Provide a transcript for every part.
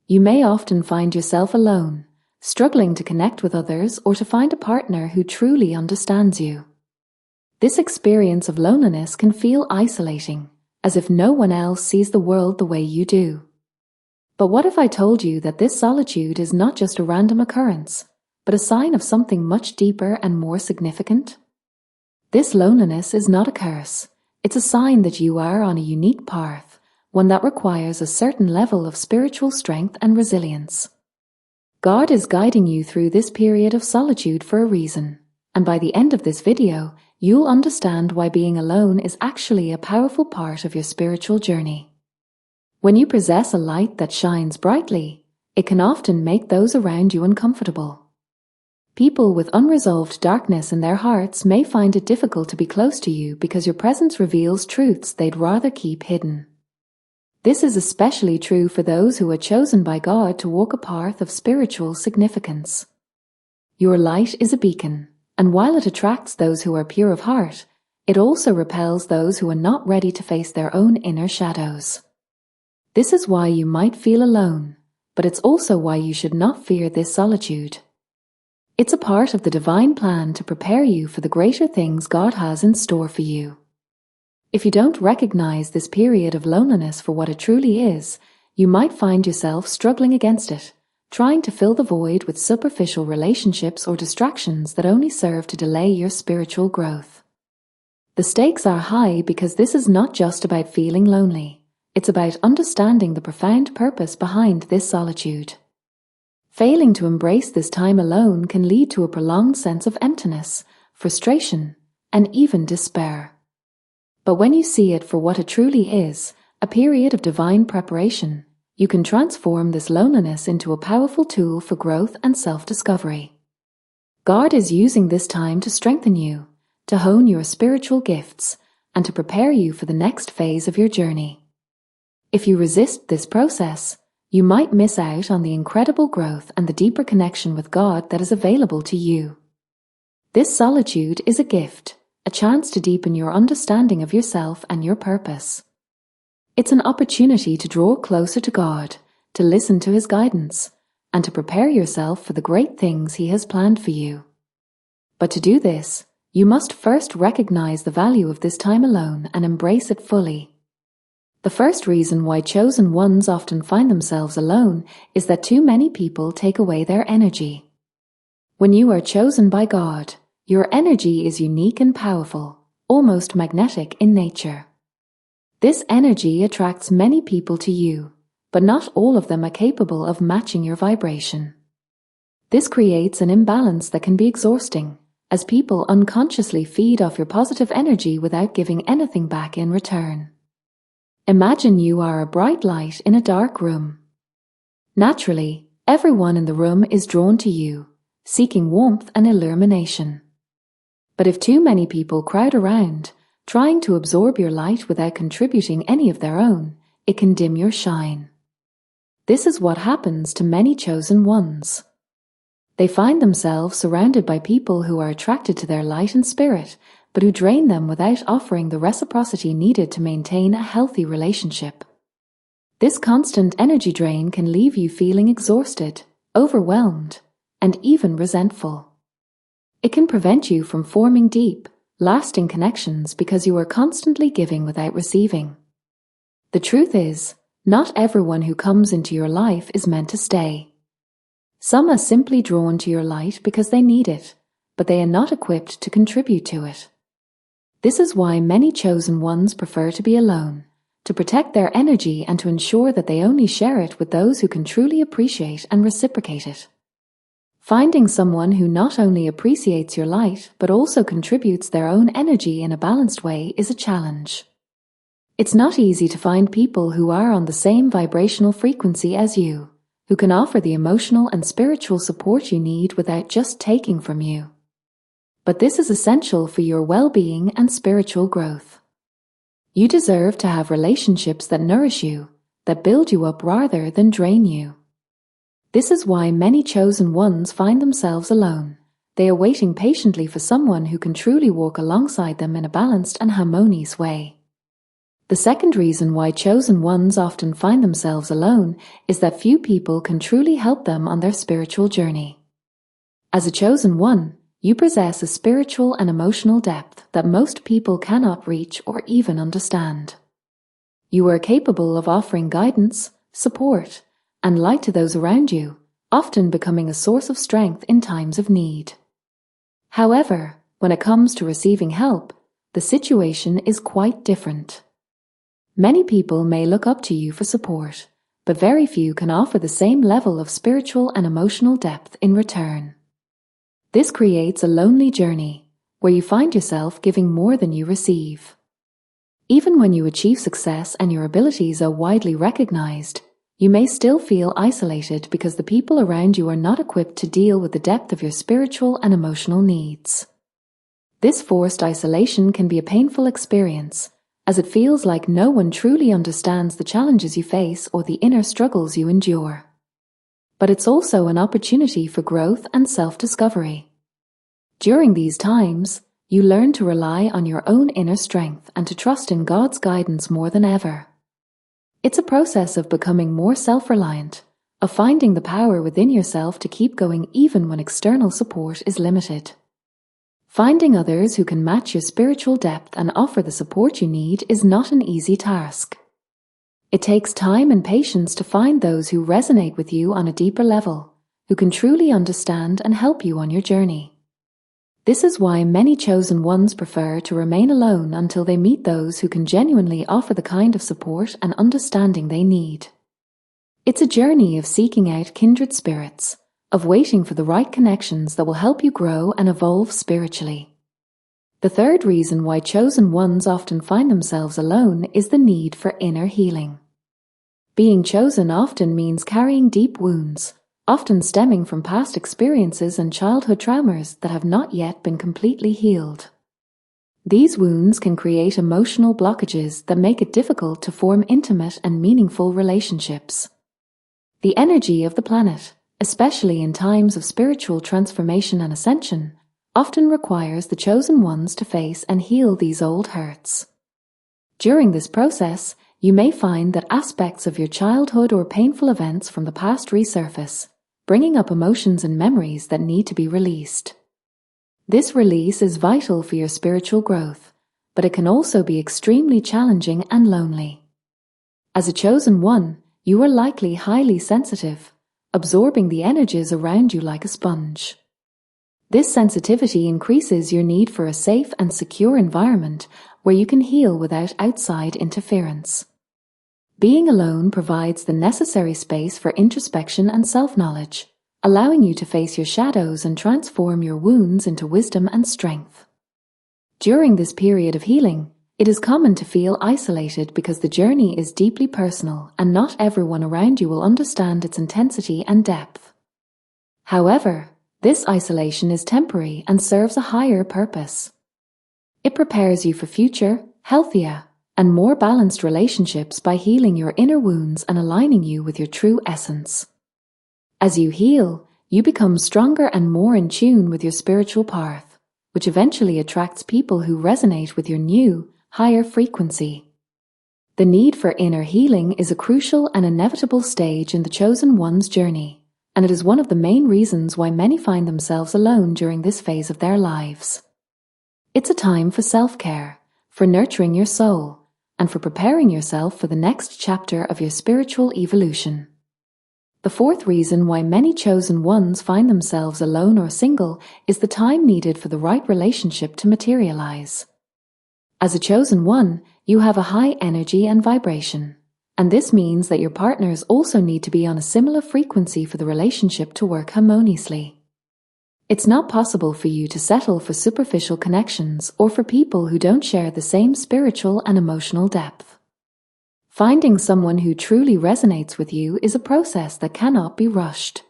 You may often find yourself alone, struggling to connect with others or to find a partner who truly understands you. This experience of loneliness can feel isolating, as if no one else sees the world the way you do. But what if I told you that this solitude is not just a random occurrence, but a sign of something much deeper and more significant? This loneliness is not a curse. It's a sign that you are on a unique path, one that requires a certain level of spiritual strength and resilience. God is guiding you through this period of solitude for a reason, and by the end of this video, you'll understand why being alone is actually a powerful part of your spiritual journey. When you possess a light that shines brightly, it can often make those around you uncomfortable. People with unresolved darkness in their hearts may find it difficult to be close to you because your presence reveals truths they'd rather keep hidden. This is especially true for those who are chosen by God to walk a path of spiritual significance. Your light is a beacon, and while it attracts those who are pure of heart, it also repels those who are not ready to face their own inner shadows. This is why you might feel alone, but it's also why you should not fear this solitude. It's a part of the divine plan to prepare you for the greater things God has in store for you. If you don't recognize this period of loneliness for what it truly is, you might find yourself struggling against it, trying to fill the void with superficial relationships or distractions that only serve to delay your spiritual growth. The stakes are high because this is not just about feeling lonely. It's about understanding the profound purpose behind this solitude. Failing to embrace this time alone can lead to a prolonged sense of emptiness, frustration, and even despair. But when you see it for what it truly is, a period of divine preparation, you can transform this loneliness into a powerful tool for growth and self-discovery. God is using this time to strengthen you, to hone your spiritual gifts, and to prepare you for the next phase of your journey. If you resist this process, you might miss out on the incredible growth and the deeper connection with God that is available to you. This solitude is a gift, a chance to deepen your understanding of yourself and your purpose. It's an opportunity to draw closer to God, to listen to His guidance, and to prepare yourself for the great things He has planned for you. But to do this, you must first recognize the value of this time alone and embrace it fully. The first reason why chosen ones often find themselves alone is that too many people take away their energy. When you are chosen by God, your energy is unique and powerful, almost magnetic in nature. This energy attracts many people to you, but not all of them are capable of matching your vibration. This creates an imbalance that can be exhausting, as people unconsciously feed off your positive energy without giving anything back in return. Imagine you are a bright light in a dark room. Naturally, everyone in the room is drawn to you, seeking warmth and illumination. But if too many people crowd around, trying to absorb your light without contributing any of their own, it can dim your shine. This is what happens to many chosen ones. They find themselves surrounded by people who are attracted to their light and spirit, but who drain them without offering the reciprocity needed to maintain a healthy relationship. This constant energy drain can leave you feeling exhausted, overwhelmed, and even resentful. It can prevent you from forming deep, lasting connections because you are constantly giving without receiving. The truth is, not everyone who comes into your life is meant to stay. Some are simply drawn to your light because they need it, but they are not equipped to contribute to it. This is why many chosen ones prefer to be alone, to protect their energy and to ensure that they only share it with those who can truly appreciate and reciprocate it. Finding someone who not only appreciates your light but also contributes their own energy in a balanced way is a challenge. It's not easy to find people who are on the same vibrational frequency as you, who can offer the emotional and spiritual support you need without just taking from you. But this is essential for your well-being and spiritual growth. You deserve to have relationships that nourish you, that build you up rather than drain you. This is why many chosen ones find themselves alone. They are waiting patiently for someone who can truly walk alongside them in a balanced and harmonious way. The second reason why chosen ones often find themselves alone is that few people can truly help them on their spiritual journey. As a chosen one, you possess a spiritual and emotional depth that most people cannot reach or even understand. You are capable of offering guidance, support, and light to those around you, often becoming a source of strength in times of need. However, when it comes to receiving help, the situation is quite different. Many people may look up to you for support, but very few can offer the same level of spiritual and emotional depth in return. This creates a lonely journey, where you find yourself giving more than you receive. Even when you achieve success and your abilities are widely recognized, you may still feel isolated because the people around you are not equipped to deal with the depth of your spiritual and emotional needs. This forced isolation can be a painful experience, as it feels like no one truly understands the challenges you face or the inner struggles you endure. But it's also an opportunity for growth and self-discovery. During these times, you learn to rely on your own inner strength and to trust in God's guidance more than ever. It's a process of becoming more self-reliant, of finding the power within yourself to keep going even when external support is limited. Finding others who can match your spiritual depth and offer the support you need is not an easy task. It takes time and patience to find those who resonate with you on a deeper level, who can truly understand and help you on your journey. This is why many chosen ones prefer to remain alone until they meet those who can genuinely offer the kind of support and understanding they need. It's a journey of seeking out kindred spirits, of waiting for the right connections that will help you grow and evolve spiritually. The third reason why chosen ones often find themselves alone is the need for inner healing. Being chosen often means carrying deep wounds, often stemming from past experiences and childhood traumas that have not yet been completely healed. These wounds can create emotional blockages that make it difficult to form intimate and meaningful relationships. The energy of the planet, especially in times of spiritual transformation and ascension, often requires the chosen ones to face and heal these old hurts. During this process, you may find that aspects of your childhood or painful events from the past resurface, bringing up emotions and memories that need to be released. This release is vital for your spiritual growth, but it can also be extremely challenging and lonely. As a chosen one, you are likely highly sensitive, absorbing the energies around you like a sponge. This sensitivity increases your need for a safe and secure environment where you can heal without outside interference. Being alone provides the necessary space for introspection and self-knowledge, allowing you to face your shadows and transform your wounds into wisdom and strength. During this period of healing, it is common to feel isolated because the journey is deeply personal and not everyone around you will understand its intensity and depth. However, this isolation is temporary and serves a higher purpose. It prepares you for future, healthier, and more balanced relationships by healing your inner wounds and aligning you with your true essence. As you heal, you become stronger and more in tune with your spiritual path, which eventually attracts people who resonate with your new, higher frequency. The need for inner healing is a crucial and inevitable stage in the chosen one's journey, and it is one of the main reasons why many find themselves alone during this phase of their lives. It's a time for self-care, for nurturing your soul, and for preparing yourself for the next chapter of your spiritual evolution. The fourth reason why many chosen ones find themselves alone or single is the time needed for the right relationship to materialize. As a chosen one, you have a high energy and vibration, and this means that your partners also need to be on a similar frequency for the relationship to work harmoniously. It's not possible for you to settle for superficial connections or for people who don't share the same spiritual and emotional depth. Finding someone who truly resonates with you is a process that cannot be rushed.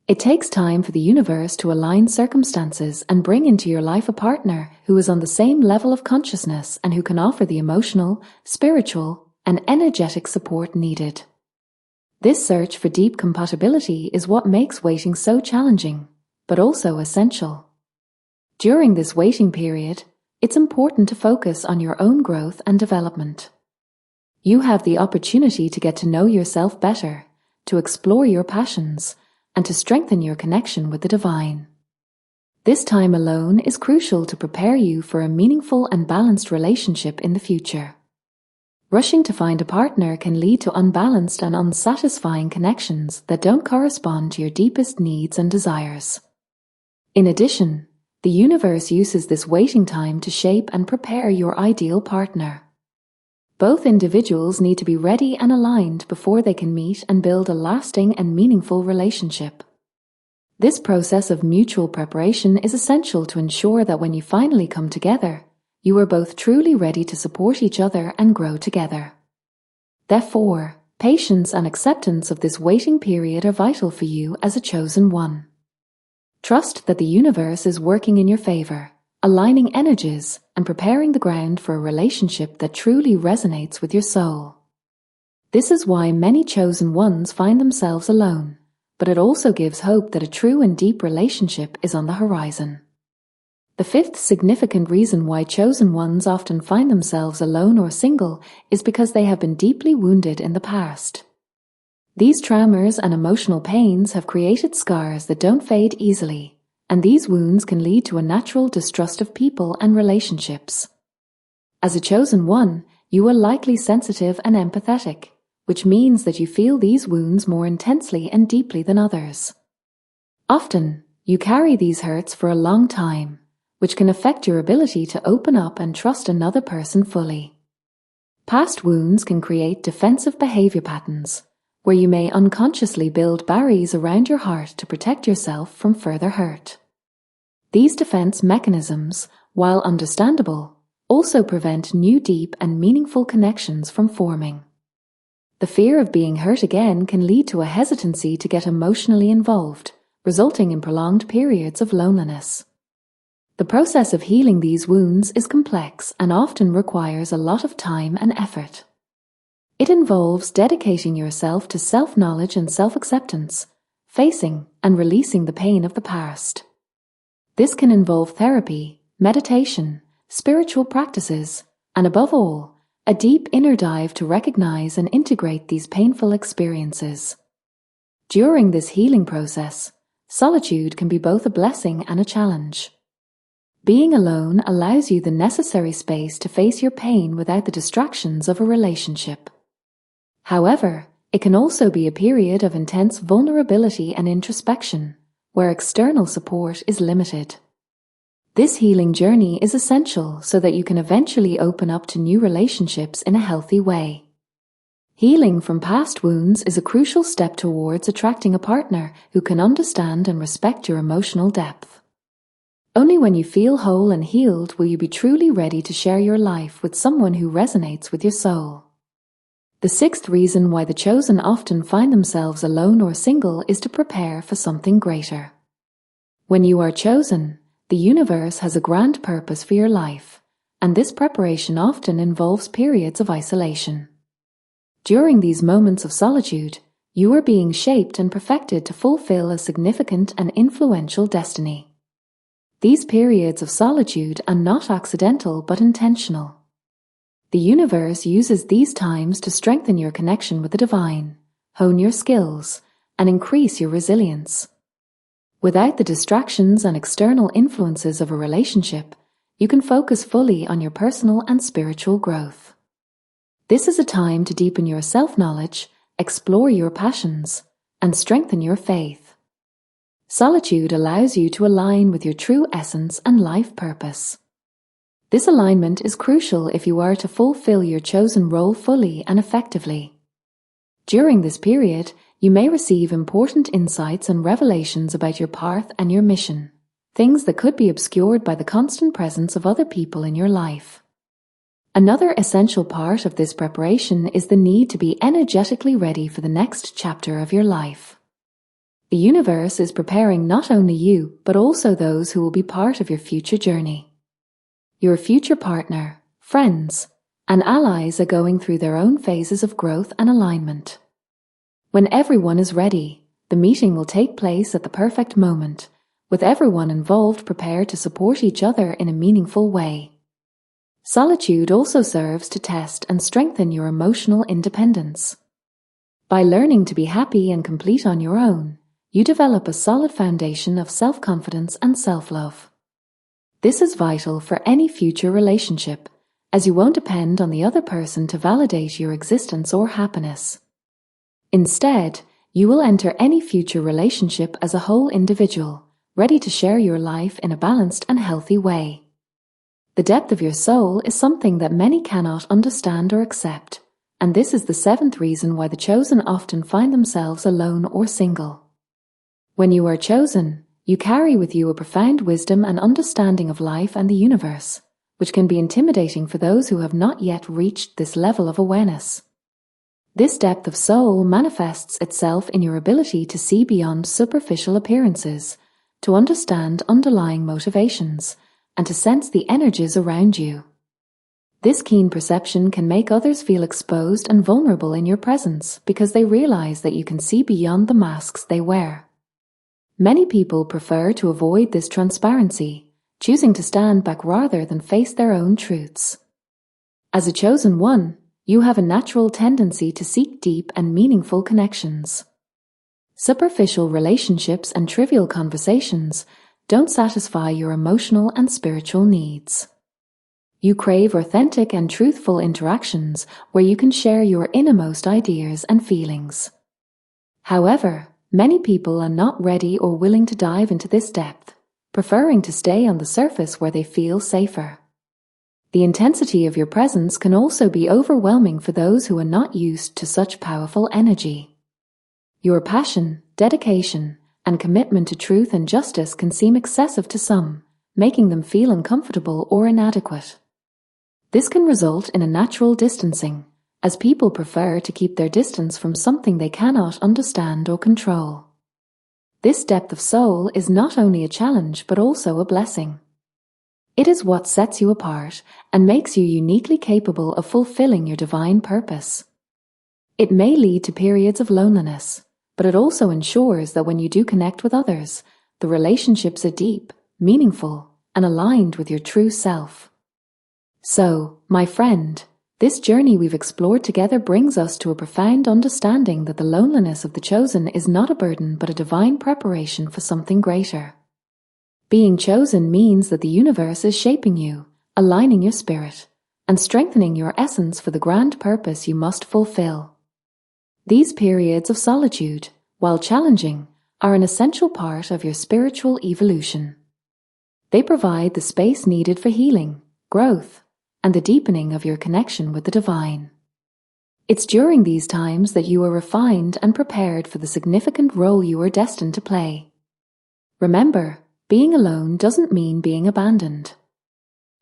It takes time for the universe to align circumstances and bring into your life a partner who is on the same level of consciousness and who can offer the emotional, spiritual, and energetic support needed. This search for deep compatibility is what makes waiting so challenging, but also essential. During this waiting period, it's important to focus on your own growth and development. You have the opportunity to get to know yourself better, to explore your passions, and to strengthen your connection with the divine. This time alone is crucial to prepare you for a meaningful and balanced relationship in the future. Rushing to find a partner can lead to unbalanced and unsatisfying connections that don't correspond to your deepest needs and desires. In addition, the universe uses this waiting time to shape and prepare your ideal partner. Both individuals need to be ready and aligned before they can meet and build a lasting and meaningful relationship. This process of mutual preparation is essential to ensure that when you finally come together, you are both truly ready to support each other and grow together. Therefore, patience and acceptance of this waiting period are vital for you as a chosen one. Trust that the universe is working in your favor, aligning energies and preparing the ground for a relationship that truly resonates with your soul. This is why many chosen ones find themselves alone, but it also gives hope that a true and deep relationship is on the horizon. The fifth significant reason why chosen ones often find themselves alone or single is because they have been deeply wounded in the past. These traumas and emotional pains have created scars that don't fade easily, and these wounds can lead to a natural distrust of people and relationships. As a chosen one, you are likely sensitive and empathetic, which means that you feel these wounds more intensely and deeply than others. Often, you carry these hurts for a long time, which can affect your ability to open up and trust another person fully. Past wounds can create defensive behavior patterns, where you may unconsciously build barriers around your heart to protect yourself from further hurt. These defense mechanisms, while understandable, also prevent new deep and meaningful connections from forming. The fear of being hurt again can lead to a hesitancy to get emotionally involved, resulting in prolonged periods of loneliness. The process of healing these wounds is complex and often requires a lot of time and effort. It involves dedicating yourself to self-knowledge and self-acceptance, facing and releasing the pain of the past. This can involve therapy, meditation, spiritual practices, and above all, a deep inner dive to recognize and integrate these painful experiences. During this healing process, solitude can be both a blessing and a challenge. Being alone allows you the necessary space to face your pain without the distractions of a relationship. However, it can also be a period of intense vulnerability and introspection, where external support is limited. This healing journey is essential so that you can eventually open up to new relationships in a healthy way. Healing from past wounds is a crucial step towards attracting a partner who can understand and respect your emotional depth. Only when you feel whole and healed will you be truly ready to share your life with someone who resonates with your soul. The sixth reason why the chosen often find themselves alone or single is to prepare for something greater. When you are chosen, the universe has a grand purpose for your life, and this preparation often involves periods of isolation. During these moments of solitude, you are being shaped and perfected to fulfill a significant and influential destiny. These periods of solitude are not accidental but intentional. The universe uses these times to strengthen your connection with the divine, hone your skills, and increase your resilience. Without the distractions and external influences of a relationship, you can focus fully on your personal and spiritual growth. This is a time to deepen your self-knowledge, explore your passions, and strengthen your faith. Solitude allows you to align with your true essence and life purpose. This alignment is crucial if you are to fulfill your chosen role fully and effectively. During this period, you may receive important insights and revelations about your path and your mission, things that could be obscured by the constant presence of other people in your life. Another essential part of this preparation is the need to be energetically ready for the next chapter of your life. The universe is preparing not only you, but also those who will be part of your future journey. Your future partner, friends, and allies are going through their own phases of growth and alignment. When everyone is ready, the meeting will take place at the perfect moment, with everyone involved prepared to support each other in a meaningful way. Solitude also serves to test and strengthen your emotional independence. By learning to be happy and complete on your own, you develop a solid foundation of self-confidence and self-love. This is vital for any future relationship, as you won't depend on the other person to validate your existence or happiness. Instead, you will enter any future relationship as a whole individual, ready to share your life in a balanced and healthy way. The depth of your soul is something that many cannot understand or accept, and this is the seventh reason why the chosen often find themselves alone or single. When you are chosen, you carry with you a profound wisdom and understanding of life and the universe, which can be intimidating for those who have not yet reached this level of awareness. This depth of soul manifests itself in your ability to see beyond superficial appearances, to understand underlying motivations, and to sense the energies around you. This keen perception can make others feel exposed and vulnerable in your presence because they realize that you can see beyond the masks they wear. Many people prefer to avoid this transparency, choosing to stand back rather than face their own truths. As a chosen one, you have a natural tendency to seek deep and meaningful connections. Superficial relationships and trivial conversations don't satisfy your emotional and spiritual needs. You crave authentic and truthful interactions where you can share your innermost ideas and feelings. However, many people are not ready or willing to dive into this depth, preferring to stay on the surface where they feel safer. The intensity of your presence can also be overwhelming for those who are not used to such powerful energy. Your passion, dedication, and commitment to truth and justice can seem excessive to some, making them feel uncomfortable or inadequate. This can result in a natural distancing, as people prefer to keep their distance from something they cannot understand or control. This depth of soul is not only a challenge but also a blessing. It is what sets you apart and makes you uniquely capable of fulfilling your divine purpose. It may lead to periods of loneliness, but it also ensures that when you do connect with others, the relationships are deep, meaningful, and aligned with your true self. So, my friend, this journey we've explored together brings us to a profound understanding that the loneliness of the chosen is not a burden but a divine preparation for something greater. Being chosen means that the universe is shaping you, aligning your spirit, and strengthening your essence for the grand purpose you must fulfill. These periods of solitude, while challenging, are an essential part of your spiritual evolution. They provide the space needed for healing, growth, and the deepening of your connection with the divine. It's during these times that you are refined and prepared for the significant role you are destined to play. Remember, being alone doesn't mean being abandoned.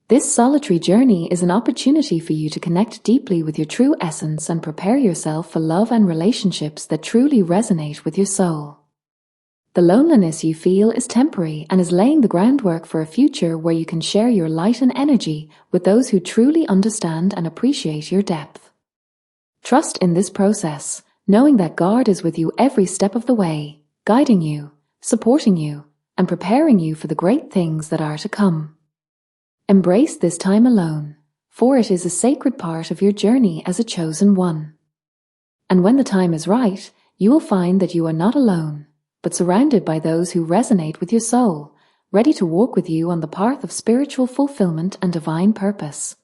This solitary journey is an opportunity for you to connect deeply with your true essence and prepare yourself for love and relationships that truly resonate with your soul. The loneliness you feel is temporary and is laying the groundwork for a future where you can share your light and energy with those who truly understand and appreciate your depth. Trust in this process, knowing that God is with you every step of the way, guiding you, supporting you, and preparing you for the great things that are to come. Embrace this time alone, for it is a sacred part of your journey as a chosen one. And when the time is right, you will find that you are not alone, but surrounded by those who resonate with your soul, ready to walk with you on the path of spiritual fulfillment and divine purpose.